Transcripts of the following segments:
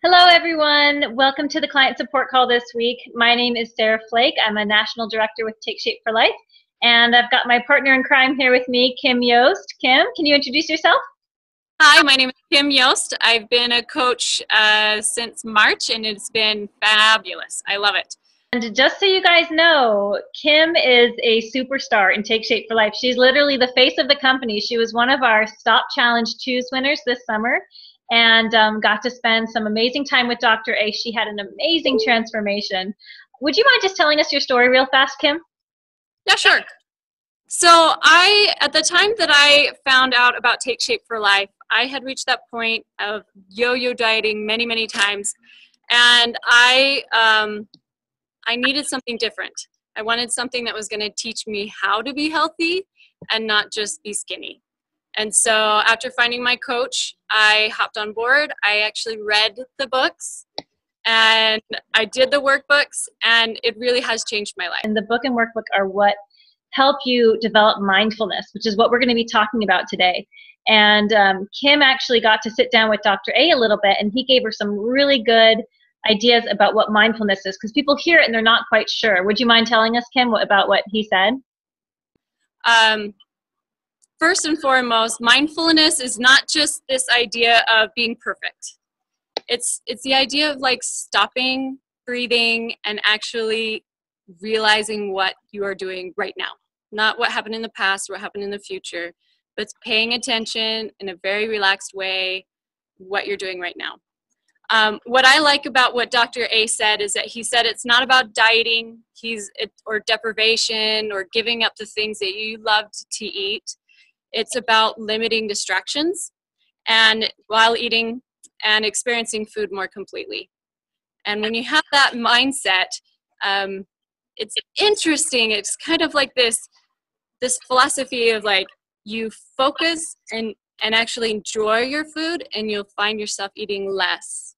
Hello, everyone. Welcome to the client support call this week. My name is Sarah Flake. I'm a national director with Take Shape for Life, and I've got my partner in crime here with me, Kim Yost. Kim, can you introduce yourself? Hi, my name is Kim Yost. I've been a coach since March, and it's been fabulous. I love it. And just so you guys know, Kim is a superstar in Take Shape for Life. She's literally the face of the company. She was one of our Stop Challenge Choose winners this summer, and got to spend some amazing time with Dr. A. She had an amazing transformation. Would you mind just telling us your story real fast, Kim? Yeah, sure. So at the time that I found out about Take Shape for Life, I had reached that point of yo-yo dieting many, many times, and I needed something different. I wanted something that was going to teach me how to be healthy and not just be skinny. And so after finding my coach, I hopped on board. I actually read the books and I did the workbooks, and it really has changed my life. And the book and workbook are what help you develop mindfulness, which is what we're going to be talking about today. And Kim actually got to sit down with Dr. A little bit, and he gave her some really good ideas about what mindfulness is, because people hear it and they're not quite sure. Would you mind telling us, Kim, about what he said? First and foremost, mindfulness is not just this idea of being perfect. It's the idea of like stopping, breathing, and actually realizing what you are doing right now. Not what happened in the past or what happened in the future, but paying attention in a very relaxed way what you're doing right now. What I like about what Dr. A said is that he said it's not about dieting or deprivation or giving up the things that you loved to eat. It's about limiting distractions and while eating and experiencing food more completely. And when you have that mindset, it's interesting. It's kind of like this philosophy of like you focus and actually enjoy your food, and you'll find yourself eating less.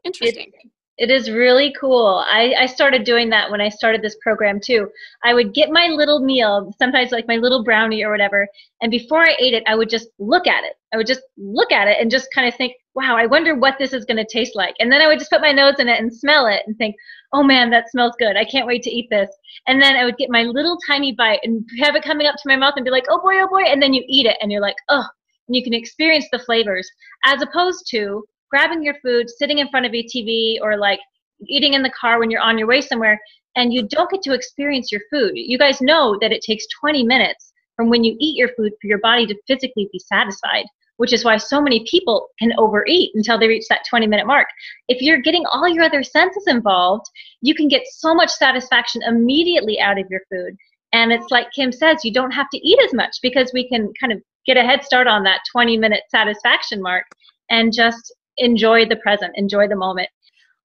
Interesting. It is really cool. I started doing that when I started this program too. I would get my little meal, sometimes like my little brownie or whatever, and before I ate it, I would just look at it. I would just look at it and just kind of think, wow, I wonder what this is going to taste like. And then I would just put my nose in it and smell it and think, oh man, that smells good. I can't wait to eat this. And then I would get my little tiny bite and have it coming up to my mouth and be like, oh boy, and then you eat it and you're like, oh, and you can experience the flavors, as opposed to grabbing your food, sitting in front of a TV, or like eating in the car when you're on your way somewhere, and you don't get to experience your food. You guys know that it takes 20 minutes from when you eat your food for your body to physically be satisfied, which is why so many people can overeat until they reach that 20-minute mark. If you're getting all your other senses involved, you can get so much satisfaction immediately out of your food. And it's like Kim says, you don't have to eat as much because we can kind of get a head start on that 20-minute satisfaction mark and just enjoy the present, enjoy the moment.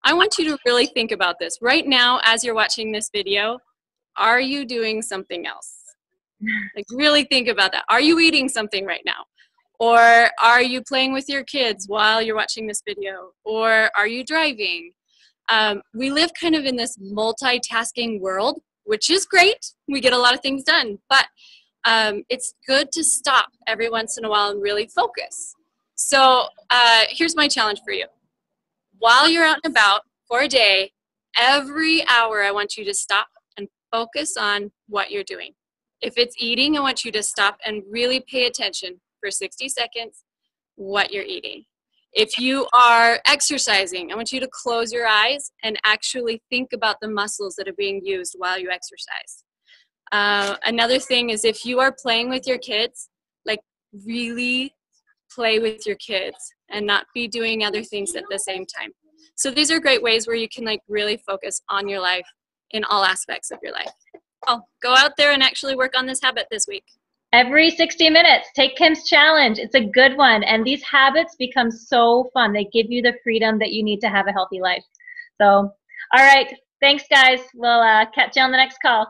I want you to really think about this. Right now, as you're watching this video, are you doing something else? Like really think about that. Are you eating something right now? Or are you playing with your kids while you're watching this video? Or are you driving? We live kind of in this multitasking world, which is great. We get a lot of things done, but it's good to stop every once in a while and really focus. So here's my challenge for you. While you're out and about for a day, every hour I want you to stop and focus on what you're doing. If it's eating, I want you to stop and really pay attention for 60 seconds what you're eating. If you are exercising, I want you to close your eyes and actually think about the muscles that are being used while you exercise. Another thing is if you are playing with your kids, like really play with your kids and not be doing other things at the same time. So these are great ways where you can like really focus on your life in all aspects of your life. Oh, go out there and actually work on this habit this week. Every 60 minutes, take Kim's challenge. It's a good one. And these habits become so fun. They give you the freedom that you need to have a healthy life. So, all right. Thanks, guys. We'll catch you on the next call.